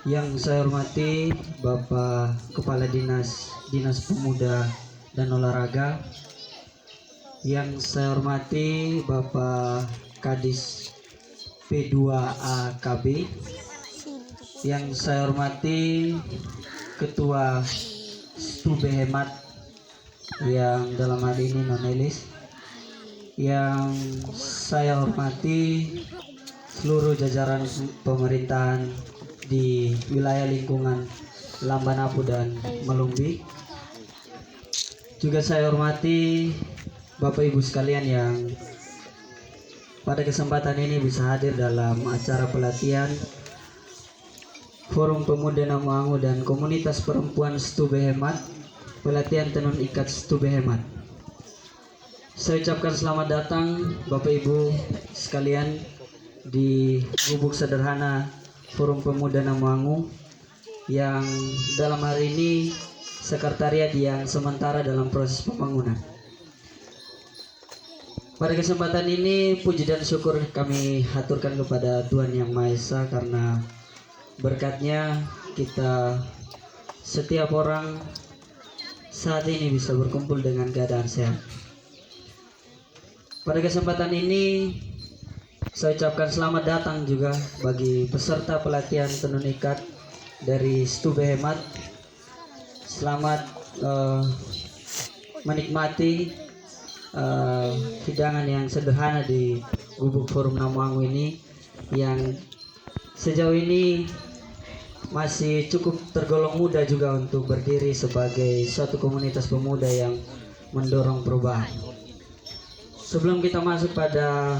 Yang saya hormati Bapak Kepala Dinas Pemuda dan Olahraga, yang saya hormati Bapak Kadis P2AKB, yang saya hormati Ketua Stube Hemat yang dalam hal ini Nonelis, yang saya hormati seluruh jajaran pemerintahan di wilayah lingkungan Lambanapu dan Melumbi. Juga saya hormati Bapak Ibu sekalian yang pada kesempatan ini bisa hadir dalam acara pelatihan Forum Pemuda Namuangu dan Komunitas Perempuan Stube Hemat, pelatihan tenun ikat Stube Hemat. Saya ucapkan selamat datang Bapak Ibu sekalian di gubuk sederhana Forum Pemuda Namuangu yang dalam hari ini sekretariat yang sementara dalam proses pembangunan. Pada kesempatan ini puji dan syukur kami haturkan kepada Tuhan Yang Maha Esa, karena berkatnya kita setiap orang saat ini bisa berkumpul dengan keadaan sehat. Pada kesempatan ini saya ucapkan selamat datang juga bagi peserta pelatihan tenun ikat dari Stube Hemat. Selamat menikmati hidangan yang sederhana di gubuk Forum Namuangu ini, yang sejauh ini masih cukup tergolong muda juga untuk berdiri sebagai suatu komunitas pemuda yang mendorong perubahan. Sebelum kita masuk pada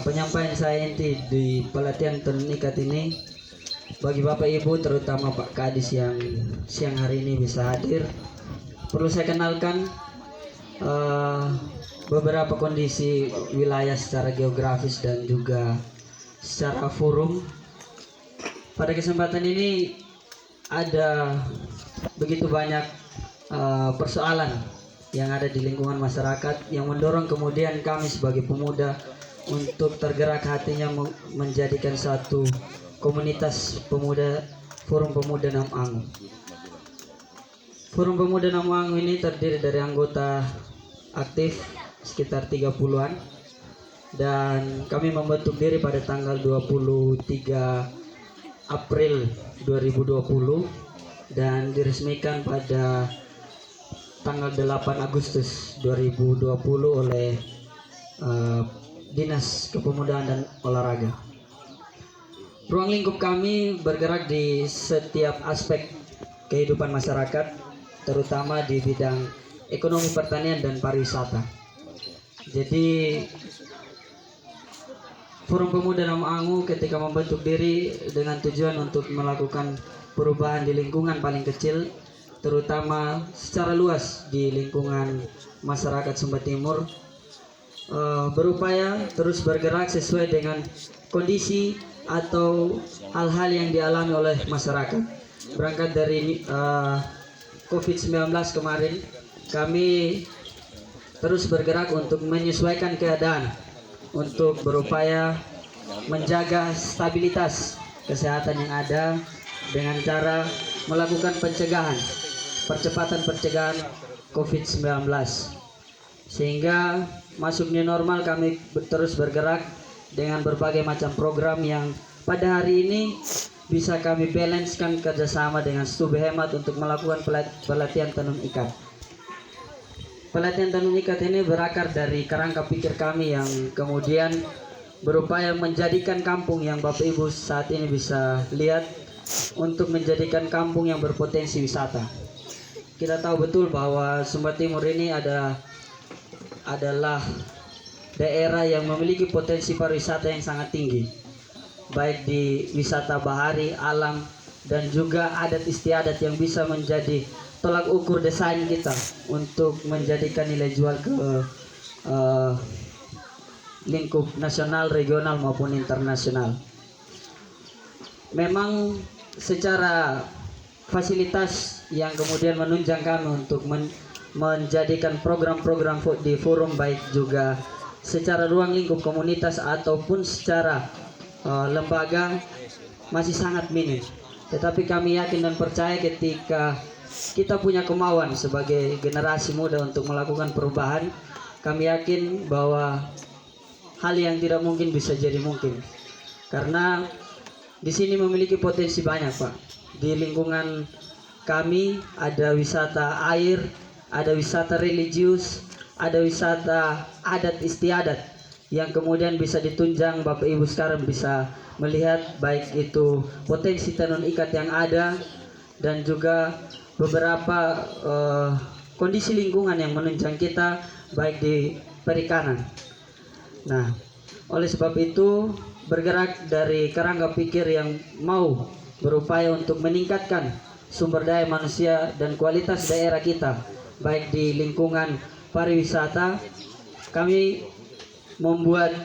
penyampaian saya inti di pelatihan tenun ikat ini, bagi Bapak Ibu terutama Pak Kadis yang siang hari ini bisa hadir, perlu saya kenalkan beberapa kondisi wilayah secara geografis dan juga secara forum. Pada kesempatan ini ada begitu banyak persoalan yang ada di lingkungan masyarakat yang mendorong kemudian kami sebagai pemuda untuk tergerak hatinya menjadikan satu komunitas pemuda, Forum Pemuda Namuangu. Forum Pemuda Namuangu ini terdiri dari anggota aktif sekitar 30-an, dan kami membentuk diri pada tanggal 23 April 2020 dan diresmikan pada tanggal 8 Agustus 2020 oleh Dinas Kepemudaan dan Olahraga. Ruang lingkup kami bergerak di setiap aspek kehidupan masyarakat, terutama di bidang ekonomi, pertanian, dan pariwisata. Jadi Forum Pemuda Namuangu ketika membentuk diri dengan tujuan untuk melakukan perubahan di lingkungan paling kecil, terutama secara luas di lingkungan masyarakat Sumba Timur, berupaya terus bergerak sesuai dengan kondisi atau hal-hal yang dialami oleh masyarakat. Berangkat dari COVID-19 kemarin, kami terus bergerak untuk menyesuaikan keadaan, untuk berupaya menjaga stabilitas kesehatan yang ada dengan cara melakukan percepatan pencegahan COVID-19. Sehingga masuk new normal, kami terus bergerak dengan berbagai macam program yang pada hari ini bisa kami balancekan kerjasama dengan Stube Hemat untuk melakukan pelatihan tenun ikat. Pelatihan tenun ikat ini berakar dari kerangka pikir kami yang kemudian berupaya menjadikan kampung yang Bapak Ibu saat ini bisa lihat untuk menjadikan kampung yang berpotensi wisata. Kita tahu betul bahwa Sumba Timur ini adalah daerah yang memiliki potensi pariwisata yang sangat tinggi, baik di wisata bahari, alam, dan juga adat istiadat yang bisa menjadi tolak ukur desain kita untuk menjadikan nilai jual ke lingkup nasional, regional, maupun internasional. Memang secara fasilitas yang kemudian menunjang kami untuk menjadikan program-program di forum, baik juga secara ruang lingkup komunitas ataupun secara lembaga masih sangat minim. Tetapi kami yakin dan percaya ketika kita punya kemauan sebagai generasi muda untuk melakukan perubahan, kami yakin bahwa hal yang tidak mungkin bisa jadi mungkin. Karena di sini memiliki potensi banyak, Pak. Di lingkungan kami ada wisata air, ada wisata religius, ada wisata adat istiadat yang kemudian bisa ditunjang. Bapak Ibu sekarang bisa melihat baik itu potensi tenun ikat yang ada dan juga beberapa kondisi lingkungan yang menunjang kita baik di perikanan. Nah, oleh sebab itu bergerak dari kerangka pikir yang mau berupaya untuk meningkatkan sumber daya manusia dan kualitas daerah kita baik di lingkungan pariwisata, kami membuat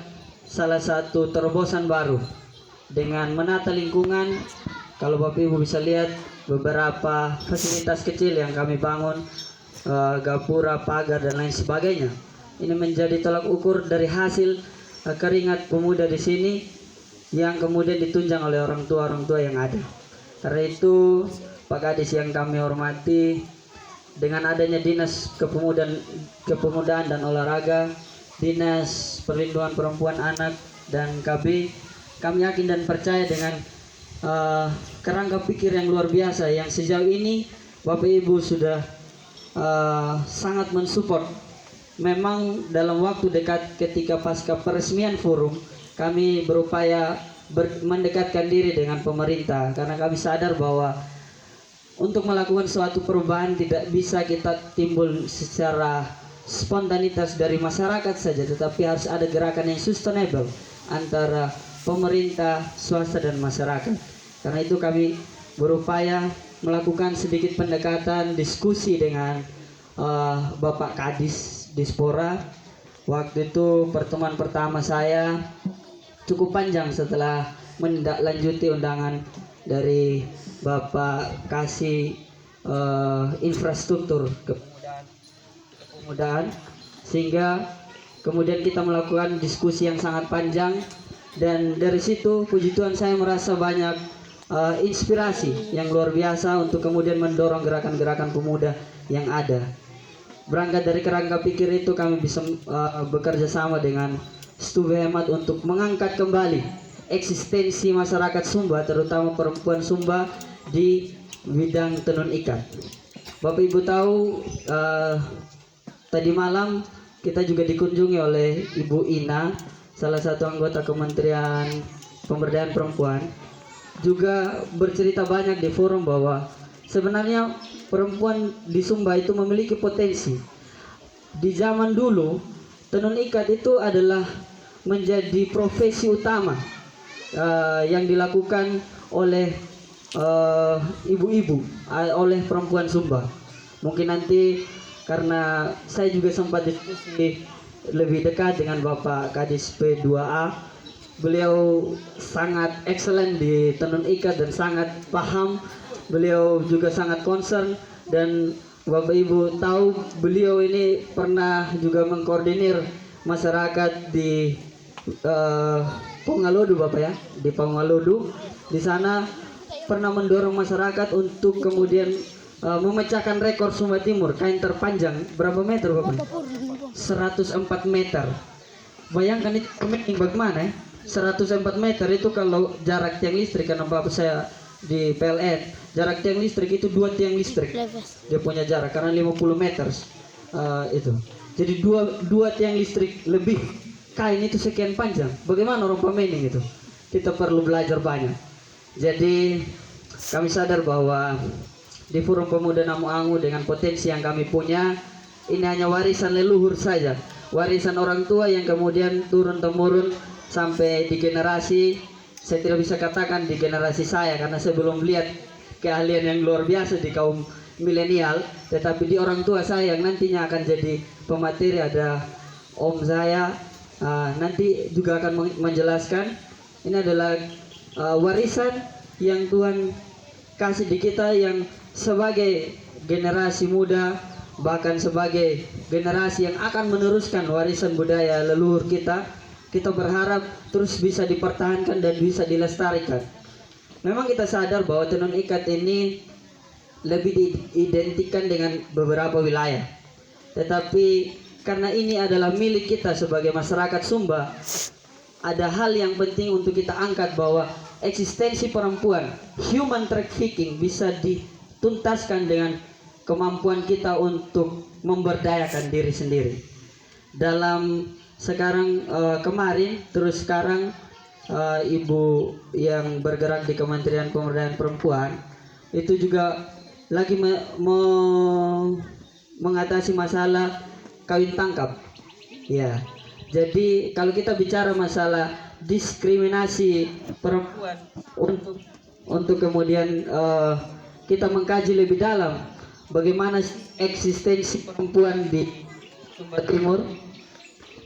salah satu terobosan baru dengan menata lingkungan. Kalau Bapak Ibu bisa lihat beberapa fasilitas kecil yang kami bangun, gapura, pagar dan lain sebagainya. Ini menjadi tolak ukur dari hasil keringat pemuda di sini yang kemudian ditunjang oleh orang tua yang ada. Karena itu Pak Kadis yang kami hormati, dengan adanya Dinas Kepemudaan dan Olahraga, Dinas Perlindungan Perempuan Anak dan KB, kami yakin dan percaya dengan kerangka pikir yang luar biasa yang sejauh ini Bapak Ibu sudah sangat mensupport. Memang dalam waktu dekat ketika pasca peresmian forum, kami berupaya mendekatkan diri dengan pemerintah karena kami sadar bahwa untuk melakukan suatu perubahan tidak bisa kita timbul secara spontanitas dari masyarakat saja, tetapi harus ada gerakan yang sustainable antara pemerintah, swasta dan masyarakat. Karena itu kami berupaya melakukan sedikit pendekatan diskusi dengan Bapak Kadis Dispora. Waktu itu pertemuan pertama saya cukup panjang setelah menindaklanjuti undangan dari Bapak Kasih Infrastruktur Kepemudaan, sehingga kemudian kita melakukan diskusi yang sangat panjang. Dan dari situ puji Tuhan saya merasa banyak inspirasi yang luar biasa untuk kemudian mendorong gerakan-gerakan pemuda yang ada. Berangkat dari kerangka pikir itu kami bisa bekerja sama dengan Stube Hemat untuk mengangkat kembali eksistensi masyarakat Sumba, terutama perempuan Sumba di bidang tenun ikat. Bapak Ibu tahu tadi malam kita juga dikunjungi oleh Ibu Ina, salah satu anggota Kementerian Pemberdayaan Perempuan, juga bercerita banyak di forum bahwa sebenarnya perempuan di Sumba itu memiliki potensi. Di zaman dulu tenun ikat itu adalah menjadi profesi utama yang dilakukan oleh ibu-ibu, oleh perempuan Sumba. Mungkin nanti karena saya juga sempat diskusi lebih dekat dengan Bapak Kadis P2A, beliau sangat excellent di tenun ikat dan sangat paham. Beliau juga sangat concern, dan Bapak Ibu tahu beliau ini pernah juga mengkoordinir masyarakat di Pongalodu, Bapak ya, di Pongalodu. Di sana pernah mendorong masyarakat untuk kemudian memecahkan rekor Sumba Timur, kain terpanjang berapa meter Bapak? 104 meter. Bayangkan itu bagaimana ya? 104 meter itu kalau jarak tiang listrik, karena Bapak saya di PLN, jarak tiang listrik itu 2 tiang listrik dia punya jarak, karena 50 meter itu. Jadi dua tiang listrik lebih, kain itu sekian panjang. Bagaimana orang pemainin itu? Kita perlu belajar banyak. Jadi kami sadar bahwa di Forum Pemuda Namuangu dengan potensi yang kami punya, ini hanya warisan leluhur saja, warisan orang tua yang kemudian turun-temurun sampai di generasi, saya tidak bisa katakan di generasi saya karena saya belum lihat keahlian yang luar biasa di kaum milenial, tetapi di orang tua saya yang nantinya akan jadi pemateri. Ada om saya nanti juga akan menjelaskan. Ini adalah warisan yang Tuhan kasih di kita, yang sebagai generasi muda, bahkan sebagai generasi yang akan meneruskan warisan budaya leluhur kita, kita berharap terus bisa dipertahankan dan bisa dilestarikan. Memang kita sadar bahwa tenun ikat ini lebih diidentikan dengan beberapa wilayah, tetapi karena ini adalah milik kita sebagai masyarakat Sumba, ada hal yang penting untuk kita angkat bahwa eksistensi perempuan, human trafficking, bisa dituntaskan dengan kemampuan kita untuk memberdayakan diri sendiri. Dalam sekarang kemarin terus sekarang ibu yang bergerak di Kementerian Pemberdayaan Perempuan itu juga lagi mengatasi masalah kawin tangkap. Ya. Jadi kalau kita bicara masalah diskriminasi perempuan untuk kemudian kita mengkaji lebih dalam bagaimana eksistensi perempuan di Sumba Timur,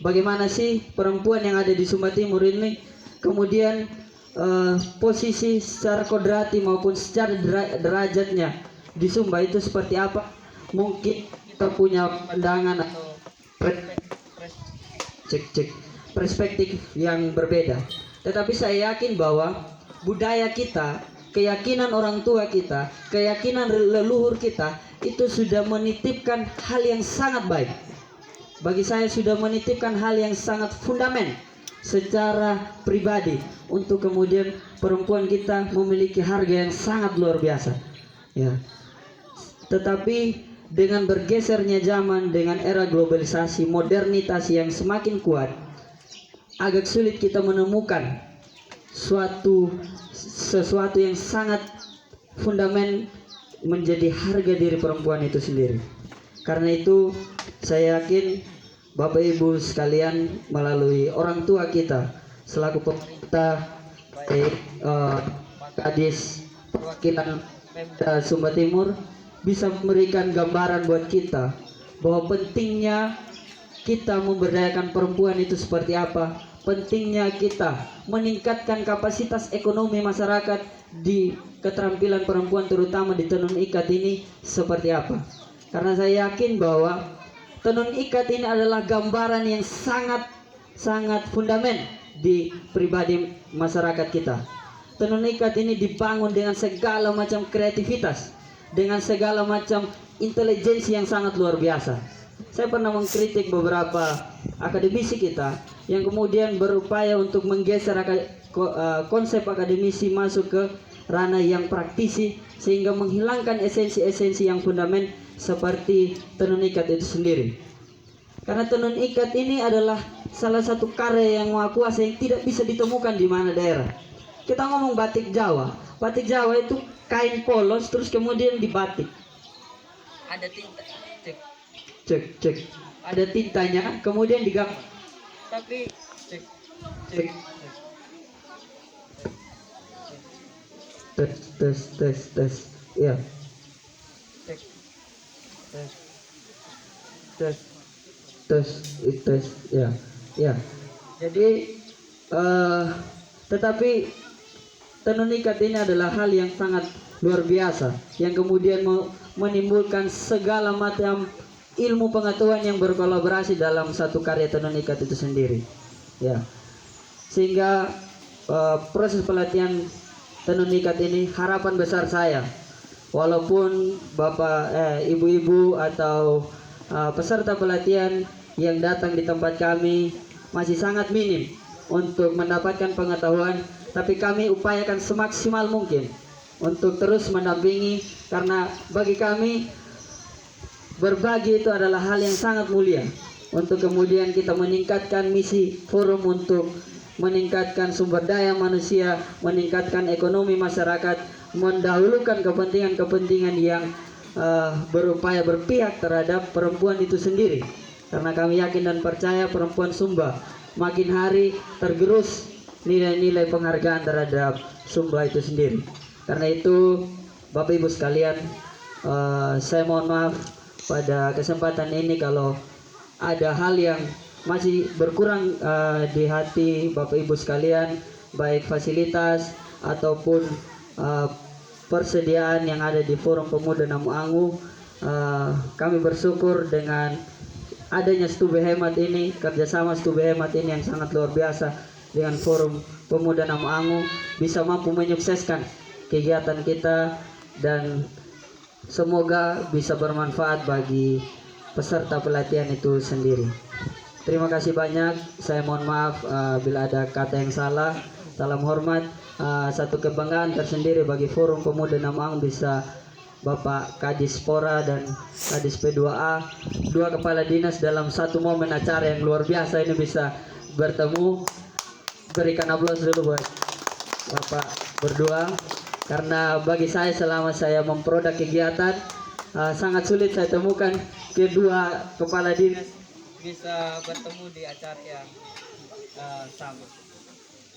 bagaimana sih perempuan yang ada di Sumba Timur ini kemudian posisi secara kodrati maupun secara derajatnya di Sumba itu seperti apa. Mungkin kita punya pandangan atau perspektif yang berbeda, tetapi saya yakin bahwa budaya kita, keyakinan orang tua kita, keyakinan leluhur kita itu sudah menitipkan hal yang sangat baik. Bagi saya sudah menitipkan hal yang sangat fundamental secara pribadi untuk kemudian perempuan kita memiliki harga yang sangat luar biasa. Ya. Tetapi dengan bergesernya zaman, dengan era globalisasi, modernitas yang semakin kuat, agak sulit kita menemukan sesuatu yang sangat fundamental menjadi harga diri perempuan itu sendiri. Karena itu saya yakin Bapak Ibu sekalian melalui orang tua kita selaku pemerintah, Kadis perwakilan Pemda Sumba Timur bisa memberikan gambaran buat kita bahwa pentingnya kita memberdayakan perempuan itu seperti apa, pentingnya kita meningkatkan kapasitas ekonomi masyarakat di keterampilan perempuan terutama di tenun ikat ini seperti apa. Karena saya yakin bahwa tenun ikat ini adalah gambaran yang sangat fundamental di pribadi masyarakat kita. Tenun ikat ini dibangun dengan segala macam kreativitas, dengan segala macam intelijensi yang sangat luar biasa. Saya pernah mengkritik beberapa akademisi kita yang kemudian berupaya untuk menggeser konsep akademisi masuk ke ranah yang praktisi sehingga menghilangkan esensi-esensi yang fundamental seperti tenun ikat itu sendiri. Karena tenun ikat ini adalah salah satu karya yang maha kuasa yang tidak bisa ditemukan di mana daerah. Kita ngomong batik Jawa. Batik Jawa itu kain polos terus kemudian dibatik. Ada tinta. Cek. Ada tintanya kemudian digambar. Tapi cek. Tes. Ya. Tes. Ya. Jadi tetapi tenun ikat ini adalah hal yang sangat luar biasa yang kemudian menimbulkan segala macam ilmu pengetahuan yang berkolaborasi dalam satu karya tenun ikat itu sendiri. Ya. Sehingga proses pelatihan tenun ikat ini harapan besar saya, walaupun Bapak ibu-ibu atau peserta pelatihan yang datang di tempat kami masih sangat minim untuk mendapatkan pengetahuan, tapi kami upayakan semaksimal mungkin untuk terus mendampingi, karena bagi kami berbagi itu adalah hal yang sangat mulia untuk kemudian kita meningkatkan misi forum untuk meningkatkan sumber daya manusia, meningkatkan ekonomi masyarakat, mendahulukan kepentingan-kepentingan yang berupaya berpihak terhadap perempuan itu sendiri. Karena kami yakin dan percaya perempuan Sumba makin hari tergerus nilai-nilai penghargaan terhadap Sumba itu sendiri. Karena itu Bapak Ibu sekalian, saya mohon maaf pada kesempatan ini kalau ada hal yang masih berkurang di hati Bapak Ibu sekalian, baik fasilitas ataupun persediaan yang ada di Forum Pemuda Namu Angu. Kami bersyukur dengan adanya Stube Hemat ini, kerjasama Stube Hemat ini yang sangat luar biasa dengan Forum Pemuda Namaangu bisa mampu menyukseskan kegiatan kita dan semoga bisa bermanfaat bagi peserta pelatihan itu sendiri. Terima kasih banyak. Saya mohon maaf bila ada kata yang salah. Salam hormat. Satu kebanggaan tersendiri bagi Forum Pemuda Namaangu bisa Bapak Kadis Pora dan Kadis P2A, dua kepala dinas dalam satu momen acara yang luar biasa ini bisa bertemu. Berikan aplaus dulu buat Bapak berdua, karena bagi saya selama saya memproduk kegiatan sangat sulit saya temukan kedua kepala dinas bisa bertemu di acara yang sama.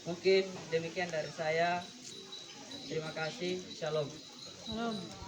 Mungkin demikian dari saya. Terima kasih. Shalom. Shalom.